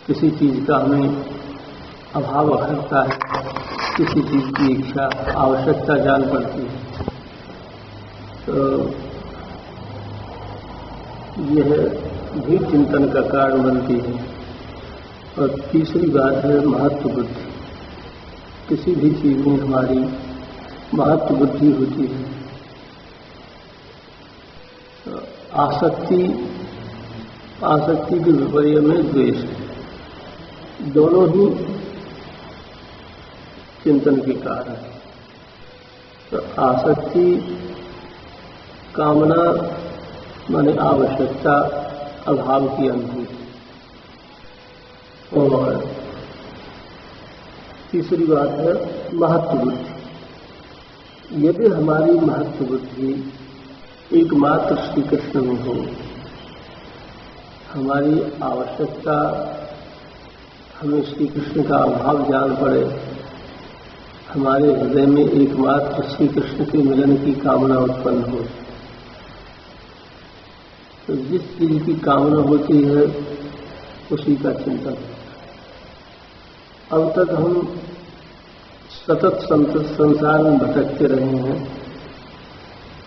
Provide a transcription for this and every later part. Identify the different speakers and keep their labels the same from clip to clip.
Speaker 1: किसी चीज का हमें अभाव अखरता है, किसी चीज की इच्छा आवश्यकता जान पड़ती है, तो यह भी चिंतन का कारण बनती है। और तीसरी बात है महत्व बुद्धि। किसी भी चीज में हमारी महत्व बुद्धि होती है। आसक्ति के विपर्य में द्वेष, दोनों ही चिंतन के कारण। तो आसक्ति कामना माने आवश्यकता, अभाव की अनुभूति। और तीसरी बात है महत्व बुद्धि। यदि हमारी महत्व बुद्धि एकमात्र श्री कृष्ण में हो, हमारी आवश्यकता हमें श्री कृष्ण का अभाव जान पड़े, हमारे हृदय में एकमात्र श्री कृष्ण के मिलन की कामना उत्पन्न हो, तो जिस चीज की कामना होती है उसी का चिंतन। अब तक हम सतत संसार में भटकते रहे हैं,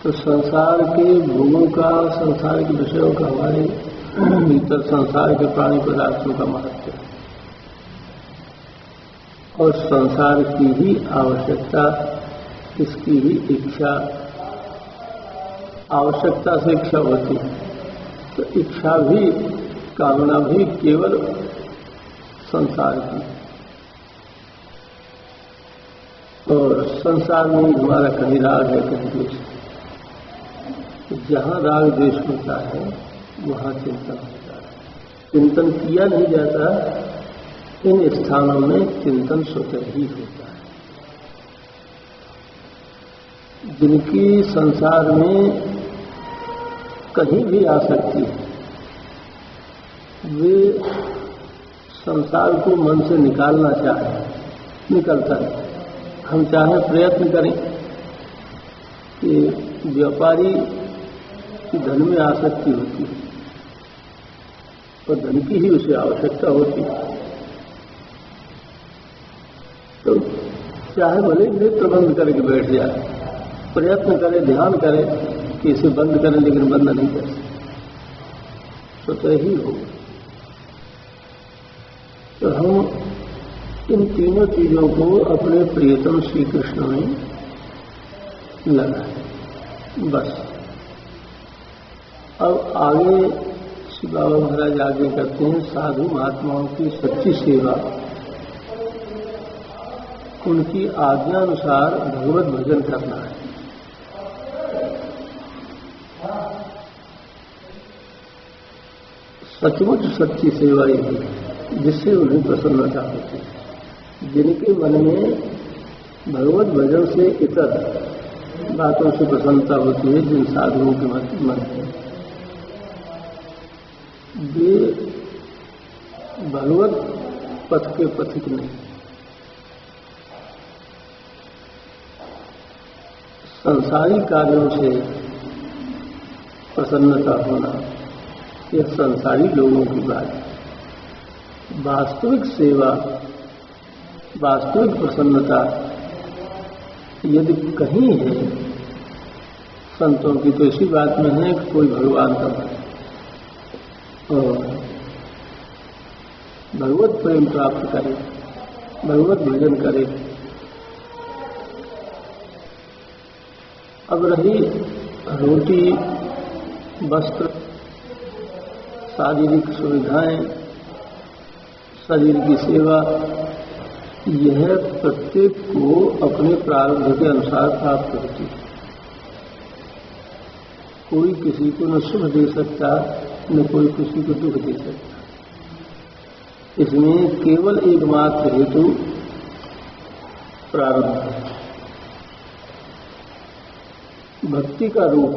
Speaker 1: तो संसार के भोगों का, संसार के विषयों का हमारे भीतर, संसार के प्राणी पदार्थों का महत्व है। और संसार की ही आवश्यकता, इसकी ही इच्छा, आवश्यकता से इच्छा होती है, तो इच्छा भी, कामना भी केवल संसार की। और संसार में हमारा कहीं राग है, कहीं द्वेष है। जहां राग द्वेष होता है वहां चिंतन होता है। चिंतन किया नहीं जाता, इन स्थानों में चिंतन स्वतः ही होता है। जिनकी संसार में कहीं भी आ सकती है, वे संसार को मन से निकालना चाहें, निकलता है। हम चाहे प्रयत्न करें कि व्यापारी की धन में आसक्ति होती है, और धन की ही उसे आवश्यकता होती है, तो चाहे भले नेत्र बंद करके बैठ जाए, प्रयत्न करे, ध्यान करे कि इसे बंद करें, लेकिन बंद नहीं कर सकते, स्वतः ही होगा। तो हम इन तीनों चीजों को अपने प्रियतम श्री कृष्ण में लगाएं, बस। अब आगे श्री बाबा महाराज आगे करते हैं, साधु महात्माओं की सच्ची सेवा, उनकी आज्ञानुसार भगवत भजन करना है। सचमुच सच्ची सेवा ही है जिससे उन्हें प्रसन्नता होती है। जिनके मन में भगवत भजन से इतर बातों से प्रसन्नता होती है, जिन साधुओं के मन में, वे भगवत पथ के पथिक नहीं। संसारी कार्यों से प्रसन्नता होना यह संसारी लोगों की बात है। वास्तविक सेवा, वास्तविक प्रसन्नता यदि कहीं है संतों की, तो इसी बात में है कि कोई भगवान का भक्त और भगवत प्रेम प्राप्त करे, भगवत भजन करे। अब रही रोटी, वस्त्र, शारीरिक सुविधाएं, शरीर की सेवा, यह प्रत्येक को अपने प्रारब्ध के अनुसार प्राप्त होती है। कोई किसी को न सुख दे सकता, न कोई किसी को दुख दे सकता। इसमें केवल एकमात्र हेतु प्रारब्ध है। भक्ति का रूप,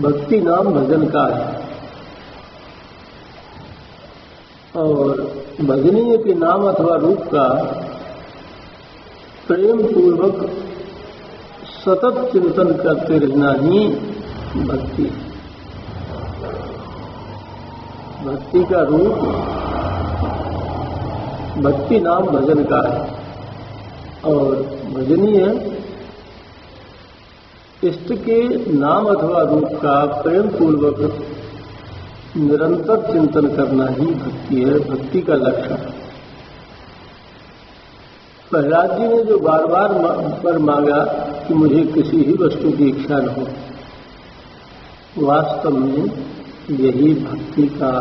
Speaker 1: भक्ति नाम भजन का है, और भजनीय के नाम अथवा रूप का प्रेम पूर्वक सतत चिंतन करते रहना ही भक्ति है। भक्ति का रूप भक्ति नाम भजन का है और भजनीय इष्ट के नाम अथवा रूप का प्रेम पूर्वक निरंतर चिंतन करना ही भक्ति है, भक्ति का लक्षण। प्रहलाद जी ने जो बार बार पर मांगा कि मुझे किसी ही वस्तु की इच्छा न हो, वास्तव में यही भक्ति का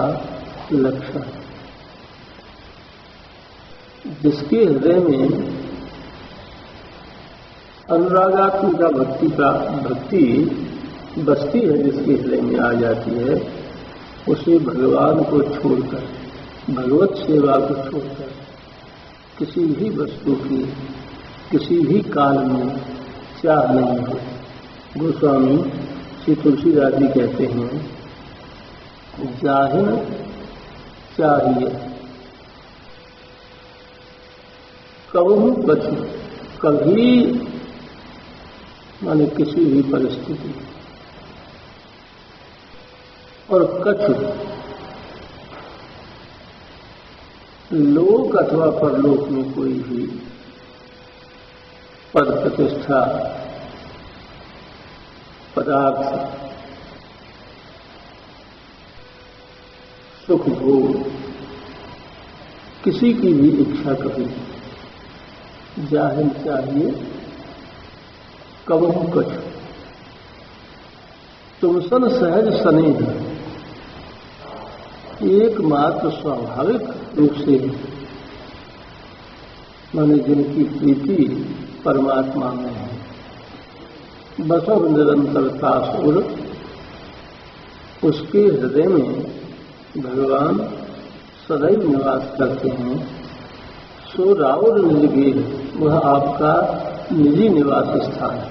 Speaker 1: लक्षण है। जिसके हृदय में अनुरागात्मिका भक्ति बसती है, जिसके हृदय में आ जाती है, उसे भगवान को छोड़कर, भगवत सेवा को छोड़कर किसी भी वस्तु की किसी भी काल में चाह नहीं हो। गोस्वामी श्री तुलसीदास जी कहते हैं, जाहिन चाहिए कबहू कछु, कभी माने किसी भी परिस्थिति, और कछु लोक अथवा परलोक में कोई भी पद प्रतिष्ठा पदार्थ सुख भोग किसी की भी इच्छा कभी जाहिर चाहिए कबहू कछु, तुम सन सहज सने हैं, एकमात्र स्वाभाविक रूप से माने जिनकी प्रीति परमात्मा में है, बसव निरंतरता सुर, उसके हृदय में भगवान सदैव निवास करते हैं। सो राउर निज गेह, वह आपका निजी निवास स्थान है।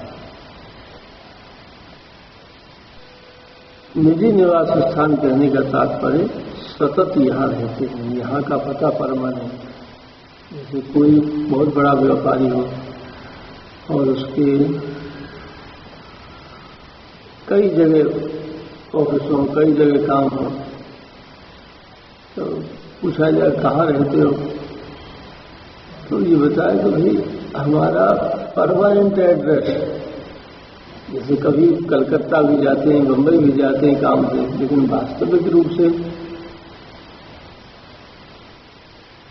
Speaker 1: निजी निवास स्थान कहने का तात्पर्य सतत यहाँ रहते हैं, यहाँ का पता परमानेंट। जैसे कोई बहुत बड़ा व्यापारी हो और उसके कई जगह ऑफिसों कई जगह काम हो, तो पूछा जाए कहाँ रहते हो, तो ये बताए कि भाई हमारा परमानेंट एड्रेस, जैसे कभी कलकत्ता भी जाते हैं, मुंबई भी जाते हैं काम से, लेकिन वास्तविक रूप से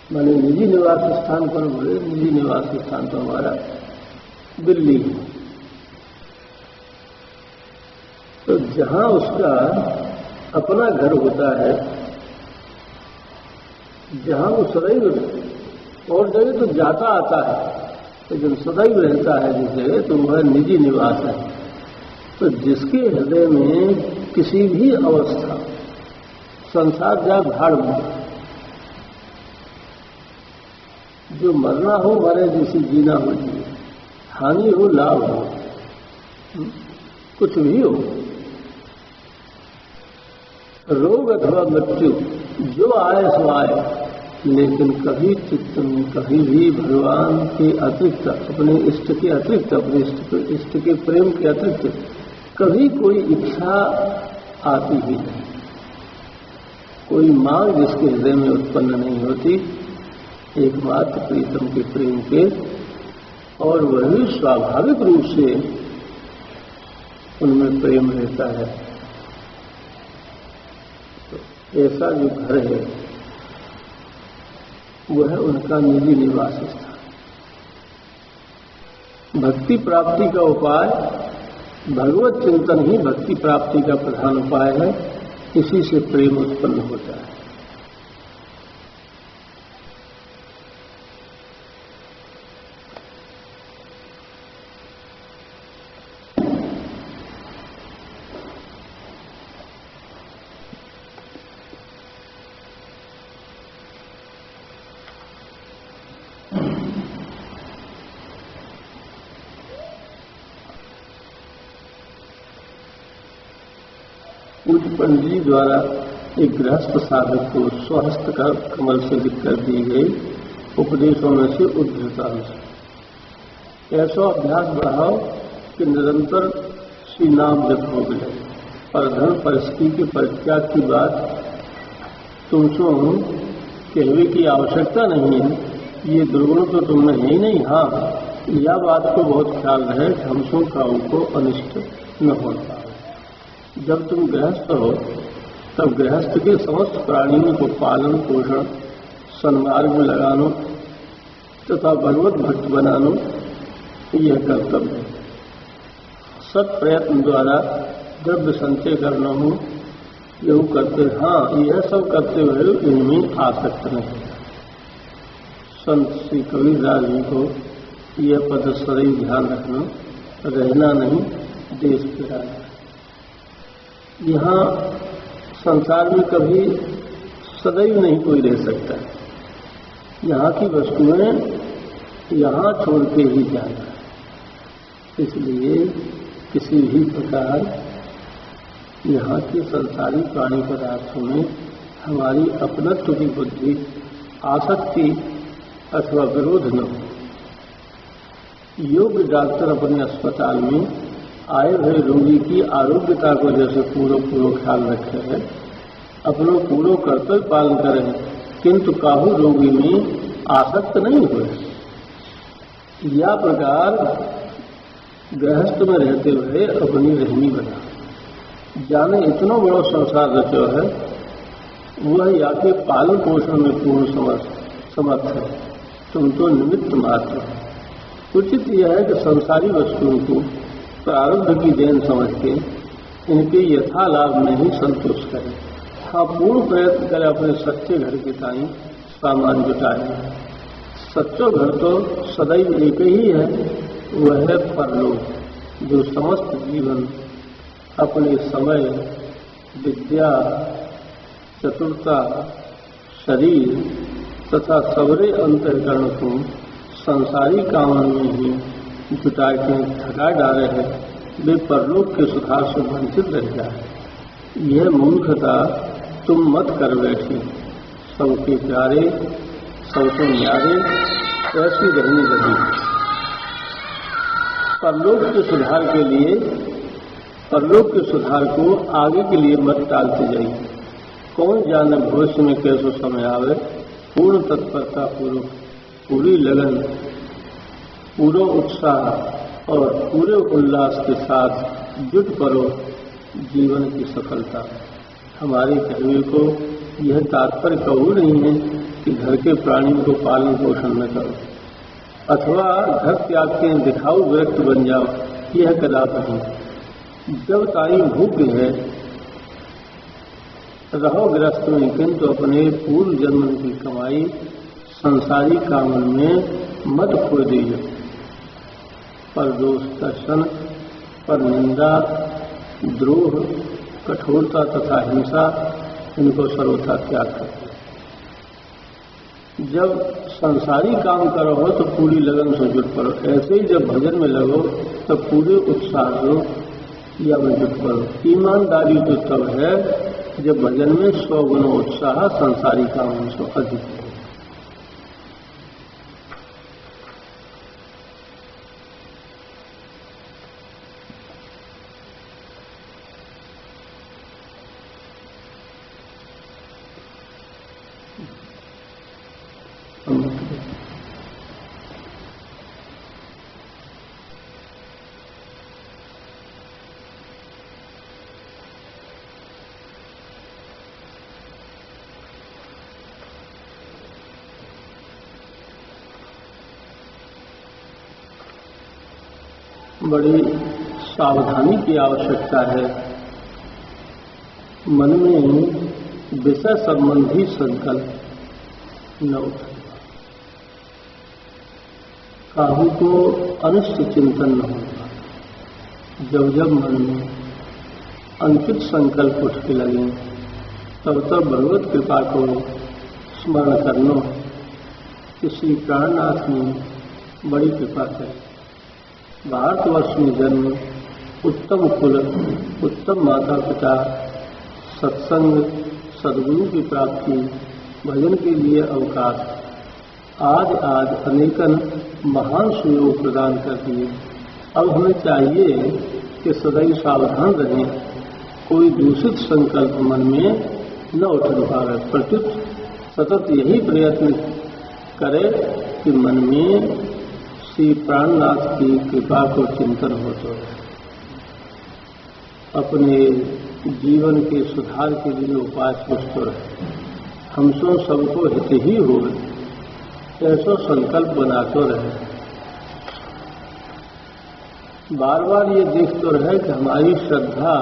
Speaker 1: माने निजी निवास स्थान पर बोले, निजी निवास स्थान तो हमारा दिल्ली है। तो जहां उसका अपना घर होता है, जहां वो सदैव, और जगह तो जाता आता है, लेकिन सदैव रहता है जिस जगह, तो वह निजी निवास है। तो जिसके हृदय में किसी भी अवस्था, संसार जा भाड़ में, जो मरना हो मरे, जिसे जीना हो जिए, हानि हो लाभ हो, कुछ भी हो, रोग अथवा मृत्यु जो आए सो आए, लेकिन कभी चित्त में कभी भी भगवान के अतिरिक्त, अपने इष्ट के अतिरिक्त, अपने इष्ट के प्रेम के अतिरिक्त कभी कोई इच्छा आती ही नहीं। कोई मांग जिसके हृदय में उत्पन्न नहीं होती, एकमात्र प्रीतम के प्रेम के, और वही स्वाभाविक रूप से उनमें प्रेम रहता है। तो ऐसा जो घर है वह है उनका निजी निवास स्थान। भक्ति प्राप्ति का उपाय, भगवत चिंतन ही भक्ति प्राप्ति का प्रधान उपाय है। इसी से प्रेम उत्पन्न होता है। पूज्य पंडित जी द्वारा एक गृहस्थ साधक को स्वहस्त का कमल से लिखकर दी गई उपदेशों में से उद्धृता है। ऐसा अभ्यास बढ़ाओ कि निरंतर श्री नाम जप हो गए। पर धन परिस्थिति के परित्याग की बात तुमसो कहवे की आवश्यकता नहीं है, ये दुर्गुण तो तुमने है ही नहीं। हाँ, यह बात को बहुत ख्याल रहे कि हमसों काऊ को अनिष्ट न हो पाए। जब तुम गृहस्थ हो तब गृहस्थ के समस्त प्राणियों को पालन पोषण सन्मार्ग में लगानो तथा भगवत भक्त बनानो यह कर्तव्य है। सत प्रयत्न द्वारा द्रव्य संचय करना हो यह करते। हाँ, यह सब करते हुए इनमें आसक्त नहीं। संत श्री कबीरदास जी को यह पद सदैव ध्यान रखना, रहना नहीं देश फिराना। यहाँ संसार में कभी सदैव नहीं कोई रह सकता। यहाँ की वस्तुएं यहाँ छोड़ के ही जाना। इसलिए किसी भी प्रकार यहाँ के संसारी प्राणी पदार्थों में हमारी अपनत्व की बुद्धि आसक्ति अथवा विरोध न हो। योग्य डॉक्टर अपने अस्पताल में आए हुए रोगी की आरोग्यता को जैसे पूरा ख्याल रखे हैं, अपनों पूरा कर्तव्य पालन करें, किंतु काहू रोगी में आसक्त नहीं हुए। या प्रकार गृहस्थ में रहते हुए अपनी रहनी बना जाने इतना बड़ा संसार रचो है, वह या के पालन पोषण में पूर्ण समर्थ है, तुम तो निमित्त मात्र है। उचित यह है कि संसारी वस्तुओं को प्रारब्ध की देन समझ के इनके यथा लाभ में ही संतोष करें। हाँ, पूर्ण प्रयत्न करें अपने सच्चे घर के ताई सामान जुटाए। सच्चो घर तो सदैव एक ही है, वह है परलोक, जो समस्त जीवन अपने समय विद्या चतुरता शरीर तथा सबरे अंतःकरण को संसारी कामों में ही जुटा के थका डाले हैं, वे परलोक के सुधार से वंचित रह जाए। यह मूर्खता तुम मत कर बैठे। सबके प्यारे सबसे न्यारे ऐसी रहनी लगी। परलोक के सुधार के लिए परलोक के सुधार को आगे के लिए मत टालते जाइए। कौन जाने भविष्य में कैसा समय आवे। पूर्ण तत्परता पूर्वक पूरी लगन पूरा उत्साह और पूरे उल्लास के साथ जुट पड़ो जीवन की सफलता। हमारे कहने को यह तात्पर्य कबूल नहीं है कि घर के प्राणियों को पालन पोषण न करो अथवा घर त्याग के दिखाऊ व्यक्ति बन जाओ, यह कदापि नहीं। जब ताई भूख है रहो गृहस्थ में, किंतु अपने पूर्व जन्म की कमाई संसारी कामों में मत खो दीजिए। पर दोष दर्शन पर निंदा द्रोह कठोरता तथा हिंसा इनको सर्वथा त्याग करते। जब संसारी काम करो हो तो पूरी लगन से जुट पड़ो। ऐसे ही जब भजन में लगो तो पूरे उत्साह से या में जुट पड़ो। ईमानदारी तो तब है जब भजन में 100 गुना उत्साह संसारी कामों से अधिक है। बड़ी सावधानी की आवश्यकता है। मन में विषय संबंधी संकल्प न उठे, काहू को अनिष्ट चिंतन न होगा। जब जब मन में अंकित संकल्प उठ के लगे तब तब भगवत कृपा को स्मरण करना कि श्री प्राणनाथ ने बड़ी कृपा करी। भारतवर्ष में जन्म, उत्तम कुल, उत्तम माता पिता, सत्संग, सद्गुरु की प्राप्ति, भजन के लिए अवकाश, आज अनेकन महान सुयोग प्रदान कर दिए। अब हमें चाहिए कि सदैव सावधान रहें, कोई दूषित संकल्प मन में न उठन पावे, प्रत्युत सतत यही प्रयत्न करे कि मन में श्री प्राणनाथ की कृपा को चिंतन हो तो अपने जीवन के सुधार के लिए उपाय सोचते रहे। हमसो सबको हित ही हो, ऐसा संकल्प बनाते रहे। बार बार ये देखते रहे कि हमारी श्रद्धा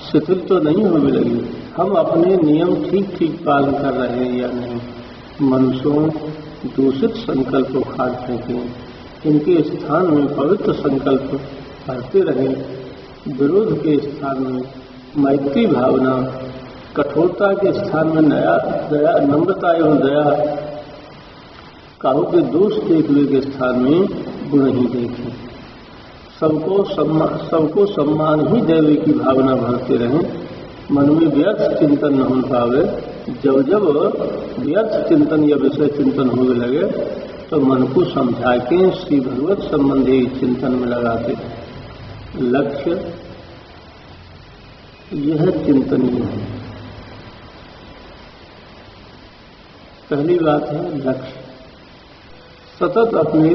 Speaker 1: शिथिल तो नहीं होने लगी, हम अपने नियम ठीक ठीक पालन कर रहे हैं या नहीं। मनुष्यों दूषित संकल्प उखाड़ फेंकें, इनके स्थान में पवित्र संकल्प भरते रहें। विरोध के स्थान में मैत्री भावना, कठोरता के स्थान में दया, नम्रता एवं दया, काहू के दोष देखने के स्थान में गुण ही देखें। सबको सम्मान ही देने की भावना भरते रहें। मन में व्यर्थ चिंतन न हो पावे। जब जब व्यर्थ चिंतन या विषय चिंतन होने लगे तो मन को समझा के श्री भगवत संबंधी चिंतन में लगाते। लक्ष्य यह चिंतनीय है। पहली बात है लक्ष्य। सतत अपने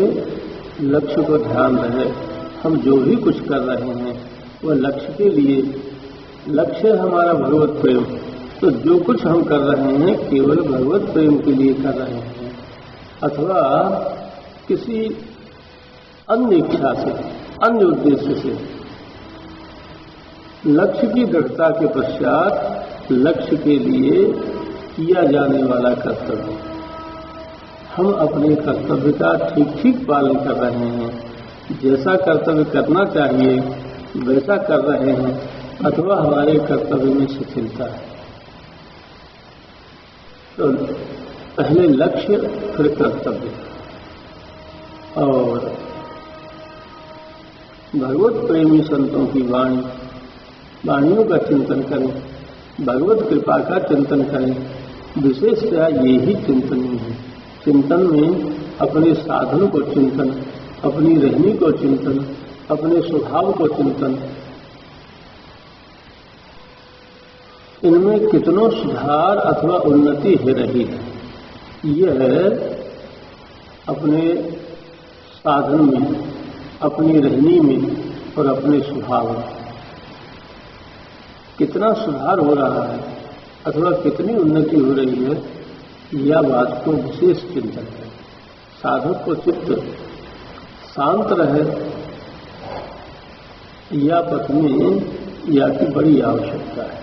Speaker 1: लक्ष्य को ध्यान रहे। हम जो भी कुछ कर रहे हैं वह लक्ष्य के लिए, लक्ष्य है हमारा भगवत प्रेम। तो जो कुछ हम कर रहे हैं केवल भगवत प्रेम के लिए कर रहे हैं अथवा किसी अन्य इच्छा से, अन्य उद्देश्य से। लक्ष्य की दृढ़ता के पश्चात लक्ष्य के लिए किया जाने वाला कर्तव्य, हम अपने कर्तव्य का ठीक ठीक पालन कर रहे हैं। जैसा कर्तव्य करना चाहिए वैसा कर रहे हैं अथवा हमारे कर्तव्य में शिथिलता है। तो पहले लक्ष्य फिर कर्तव्य। और भगवत प्रेमी संतों की वाणियों का चिंतन करें, भगवत कृपा का चिंतन करें। विशेषतया ये ही चिंतनीय है। चिंतन में अपने साधन को चिंतन, अपनी रहनी को चिंतन, अपने स्वभाव को चिंतन, इनमें कितनों सुधार अथवा उन्नति हो रही है। यह अपने साधन में, अपनी रहनी में और अपने स्वभाव में कितना सुधार हो रहा है अथवा कितनी उन्नति हो रही है, यह बात को विशेष चिंतन है। साधक को चित्त शांत रहे, यह पथ में या की बड़ी आवश्यकता है।